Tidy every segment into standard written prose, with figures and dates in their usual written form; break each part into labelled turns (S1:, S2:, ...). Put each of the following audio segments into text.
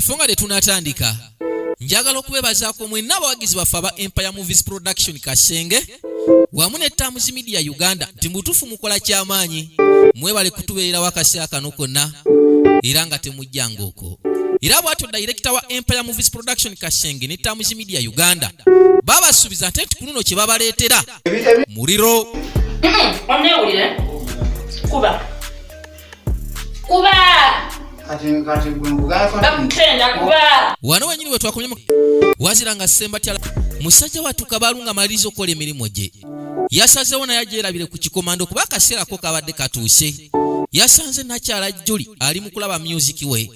S1: Mufunga de tunatandika. Njagala okubebazaako mwenna abawagizi baffe aba Empire Movies Production Kasenge wamu ne Times Media Uganda nti mutuufu mukola ky'amaanyi mwebale kutubeerera wakasi akano konna era nga temujjanga okwo. Era bw'atyo director wa Empire Movies Production Kasenge ne Times Media Uganda babasuubiza nti kuno kye babaleetera muliro.
S2: Onewulire kuba
S1: wano wenyini we twakomye wazira nga Sembatya musajja wattu Kabaalu nga maliriza okukola emirimu gye yasazeewo naye agyerabire ku kikomando kuba akaseerako kabadde katuuse. Yasanze nakyala Juli ali mu kulaba music we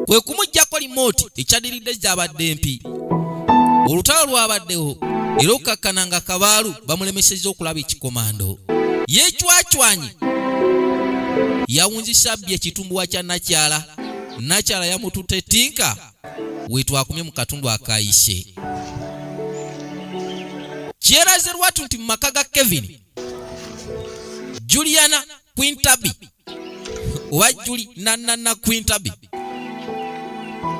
S1: kwe kumuggyako remote ekyadiridde gy'abadde mpi. Olutalo lwabaddewo era okkakkana nga Kabaalu bamulemesezza okulaba ekikomando. Yeecwacwanye yawunzisa bye ekitumbuwa kya nakyala. Nakyala yamututte tinka wetwakumye mu katundu akayise. Kyeraze lwatu nti mu maka ga Kevin Juliana Quintabi owa Juli Nanana Quintabi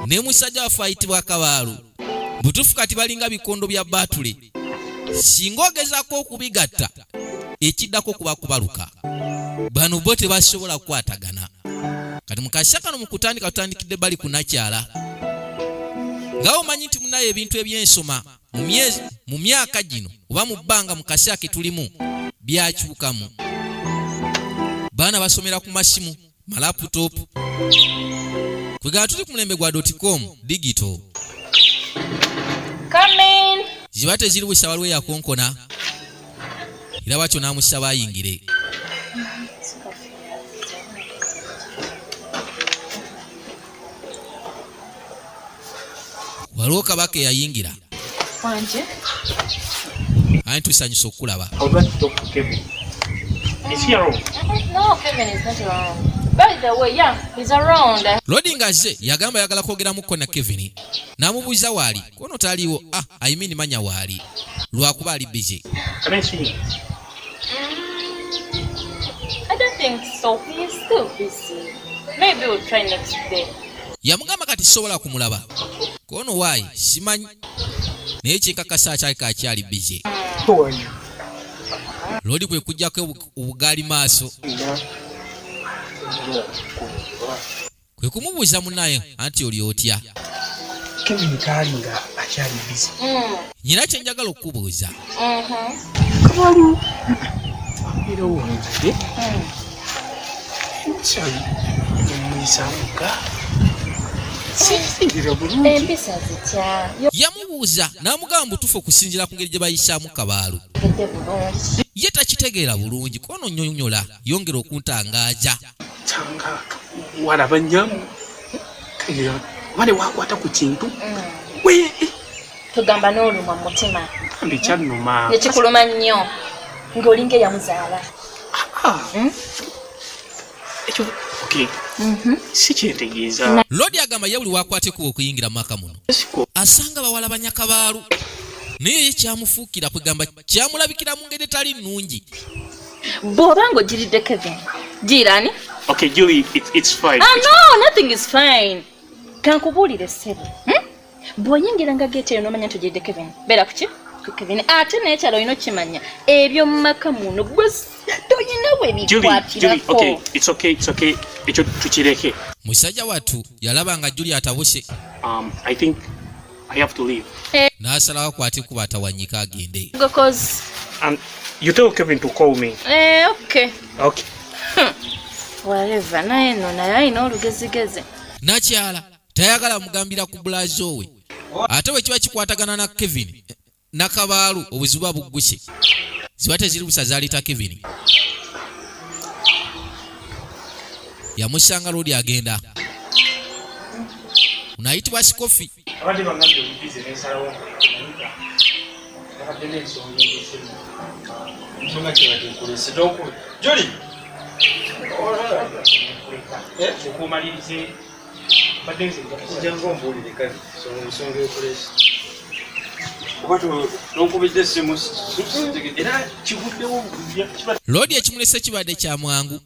S1: ne musajja waffe ayitibwa Kabaalu butuufu kati balinga bikondo bya batule. Singa ogezaako okubigatta ekiddako kuba kubaluka. Bano bo tebasobola kukwatagana. Kati mukasya kano mu kutandika tutandikidde bali ku nakyala. Nga omanyi nti munayo ebintu eby'ensoma mu myaka gino oba mu bbanga mu kasya ke tulimu byakyukamu. Baana basomera ku masimu, malaputopu. Kwegala tuli ku mulembe gwa .com digital.
S2: Come in.
S1: Ziba teziriwisa waliwo yakonkona. Era bwatyo n'amusaba ayingire. Waliwo kabaka eyayingira.
S2: Wanje?
S1: Anti tusanyusa okulaba.
S3: Is he around?
S2: No, Kevin is not around. By the way, yeah, he's around.
S1: Loading azze yagamba yagala kwogeramuko na Kevin. Namubuuza waali. Kono taliwo. I mean manya waali. Lwakuba ali busy.
S3: Can I see him?
S2: I don't think so. He is still busy. Maybe we'll try next day.
S1: Yamugamba kati sobola kumulaba. Kono wayi simanyi. Naye kyekakasa akyali busy. Lodi kwe kujjako obugaali maaso. Kwe kumubuuza munnaye anti oli otya.
S3: Kevin kalinga akyali busy.
S1: Nyina kye njagala okubuuza.
S3: Kabaalu. Era wonze. Sorry. Mwisamuka.
S2: Empisa zitya.
S1: Yamubuuza n'amugamba butuufu okusinziira ku ngeri gye bayisaamu Kabaalu. Ye takitegeera bulungi kono nnyonnyola yongera okuntangaaza.
S3: Tanga walaba nnyamu. Kaya wale wakwata ku kintu. We
S2: Tugamba n'olumwa mu mutima.
S3: ambi kyannuma.
S2: Nekikuluma nnyo ng'olinga eyamuzaala.
S3: Ekyo okay. Si kyentegeeza.
S1: Lodi agamba ye buli wakwateko okuyingira mu maka muno asanga bawala banya Kabaalu naye ye kyamufuukira kwegamba kyamulabikira mu ngeri etali nnungi.
S2: Bw'oba ng'ogiridde Kevin girani?
S3: Okay, Julie, it's fine.
S2: No, nothing is fine. Kankubuulire ssebo. Bw'oyingira nga geeteyo n'omanya nti ogiridde Kevin beera kuki? Kevin ate n'ekyalo olina okimanya ebyo mu maka muno gwe toyinawo ebikwatirako.
S3: Okay, it's okay. Ekyo tukireke.
S1: Musajja wattu yalaba nga Julia atabuse.
S3: I think I have to leave.
S1: N'asalawo akwate kuba atawanyika agende.
S2: Because
S3: you tell Kevin to call me.
S2: Okay.
S3: Okay.
S2: Whatever, naye no naye alina olugezigezi.
S1: Nakyala tayagala mugambira ku bulazo we. Ate we kiba kikwatagana na Kevin na Kabaalu obuzibu bugguse. Ziba teziribusa zaalita Kevin. Yamusanga Lodi agenda. Unayitibwa Sikofi.
S3: Abadde bangambe obubize n'ensalawo. Nsonga kyebadde nkolese dooku. Juli! Okumalirize badde nze kijjangu ombuulire kale nsonga y'okulesa.
S1: Lodi ekimulese kibadde kya mwangu.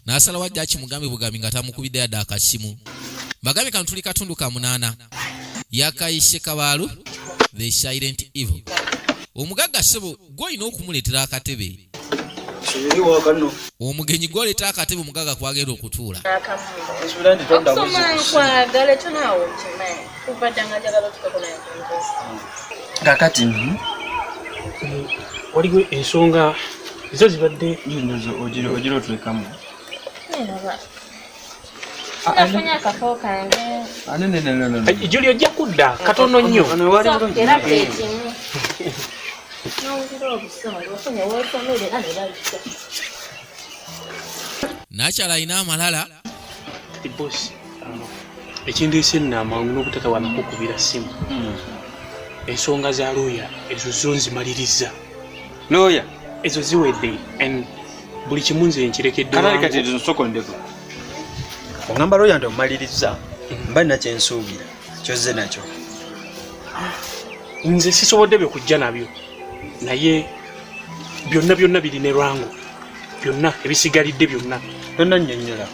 S1: N'asalawo ajja kimugambe bugambi nga tamukubidde yadde akasimu. bagambye kano tuli katundu ka 8 yakayise Kabaalu the silent evil. Omugagga sebo gw'olina okumuleetera akatebe. Omugenyi gw'oleeta akatebe omugagga kwagenda okutuula.
S4: Kakati
S3: waliwo ensonga ezo zibadde
S4: yinzo ojiro otulekamu.
S2: Nafunye akafo kange.
S3: Juli ojja kudda katono nnyo.
S2: Era kekimu. N'owulira obusonga ofunye weesomere era nerabika.
S1: Nakyala alina amalala.
S3: Bosi ekindeese n'amangu n'obutatawanako kubira ssimu. Ensonga za looya ezo zo nzimaliriza.
S4: Looya
S3: Ezo ziwedde buli kimu nze nkirekedde.
S4: kati ezo sokondeko. Ongamba looya nti omaliriza mba nakyensuubira kyozze nakyo.
S3: Nze sisobodde bye kujja nabyo naye byonna biri ne lwangu, byonna ebisigalidde byonna.
S4: Tonna nnyonnyola.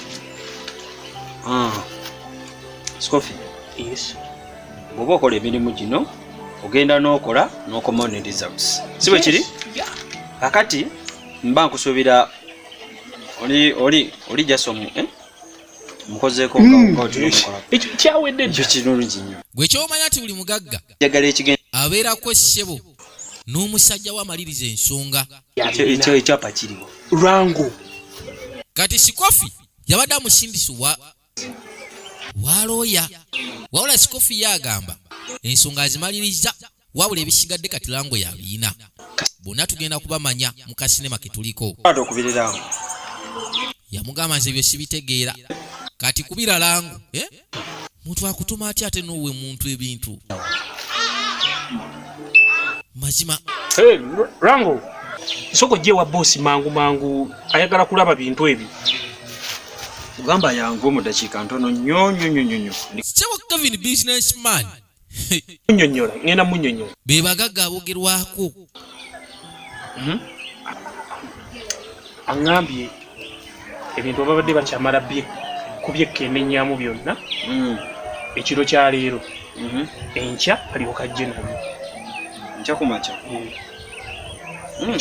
S4: Scofi,
S3: Yes.
S4: bw'oba okola emirimu gino ogenda n'okola n'okoma ne results. Si bwe kiri? Kakati mba nkusuubira oli jasomu mukozeeko nga otulukola.
S3: Ekyo kyawedde
S4: Ekyo kirungi nnyo.
S1: Gwe ky'omanya nti buli mugagga
S4: Njagala ekigenda
S1: abeerako ssebo n'omusajja w'amaliriza ensonga.
S4: ekyo ekyapa kiriwo.
S3: lwangu.
S1: Kati Sikofi yabadde amusindisi wa looya. Wabula Sikofi yagamba ensonga azimaliriza wabula ebisigadde kati lango yabiina. Bonna tugenda kubamanya mu kasinema ke tuliko.
S4: Okubirirawo.
S1: Yamugamba nze ebyo sibitegeera. Kati kubira lango muntu akutuma atya ate n'owe muntu ebintu. Mazima.
S3: Lwangu soko gye wa bosi mangu ayagala kulaba bintu ebyo.
S4: Ugamba yangu mu dakiika ntono nnyo.
S1: Sebo Kevin businessman.
S3: Munnyonnyola ngenda munnyonnyola.
S1: Be bagagga abogerwako.
S3: Aŋŋambye ebintu babadde bakyamala kubyekennenyaamu byonna. Ekiro kya leero enkya alyoka ajje nabyo. Enkya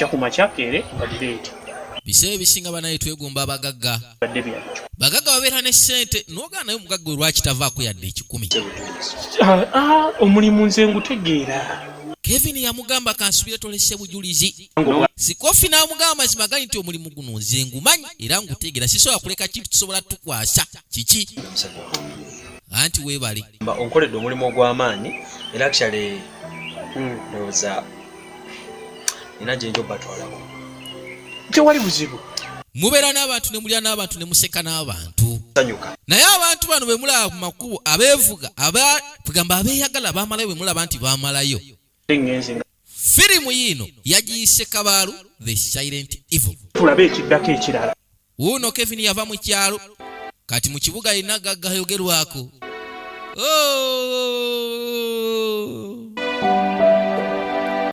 S3: ku makya kere badireeti.
S1: Biseera ebisinga banaye twegomba abagagga.
S3: Badde byakyo.
S1: Bagagga babeera ne ssente n'ogaana naye omugagga we lwaki tavaako yadde 10.
S3: Omulimu nze ngutegeera.
S1: Kevin yamugamba kansubire tolese bujulizi. Sikofi n'amugamba mazima gali nti omulimu guno nze ngumanyi era ngutegeera sisobola kuleka kintu kisobola tukwasa kiki. Anti weebale.
S4: Onkoledde omulimu ogw'amaanyi era actually ndowooza nina gye njoba twalako.
S3: Tewali buzibu.
S1: Mubeera n'abantu ne mulya n'abantu ne museka n'abantu.
S4: Sanyuka.
S1: Naye abantu bano bwe mulaba mu makubo abeevuga kugamba abeeyagala baamalayo bwe mulaba nti baamalayo. Firimu yino yagiyise Kabaalu the silent evil.
S3: Tulabe ekiddako ekirala.
S1: Wuno Kevin yava mu kyalo kati mu kibuga yenna gagga yogerwako.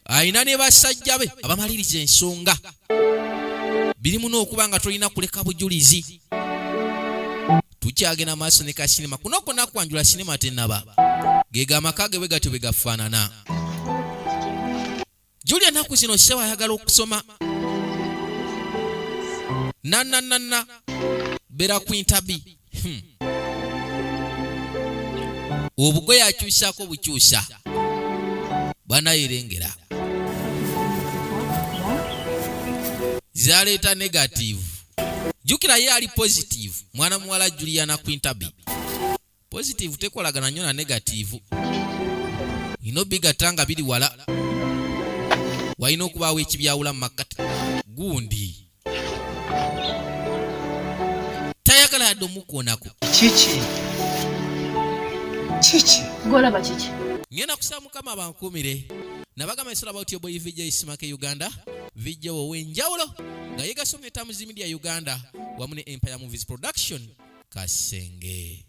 S1: Ayina ne basajja be abamaliriza ensonga. Birimu n'okuba nga tolina kuleka bujulizi. Tukyagenda maaso ne kasinema kuno konna kwanjula sinema tennaba. Gega amaka ge bwe gatyo bwe gafaanana. Julia naku zino sewa ayagala okusoma. Nananana bera kwintabi. Obugwe yakyusako bukyusa. Bana yerengera. Zaleeta negative. Jukira ye ali positive. Mwana muwala Juliana Quintabi. Positive tekolagana nnyo na negative. Ino bigatanga biri wala. Waina okubaawo ekibyawula mu makati. Gundi. Tayagala yadde omukoonako.
S4: Kiki.
S2: Golaba kiki.
S1: Ngenda kusaba Mukama bankuumire. Nabagamba ensolo about your boy Vj ISMA K Uganda. Vijja ow'enjawulo nga yegasomye Tamuzi Media Uganda wamu ne Empire Movies Production Kasenge.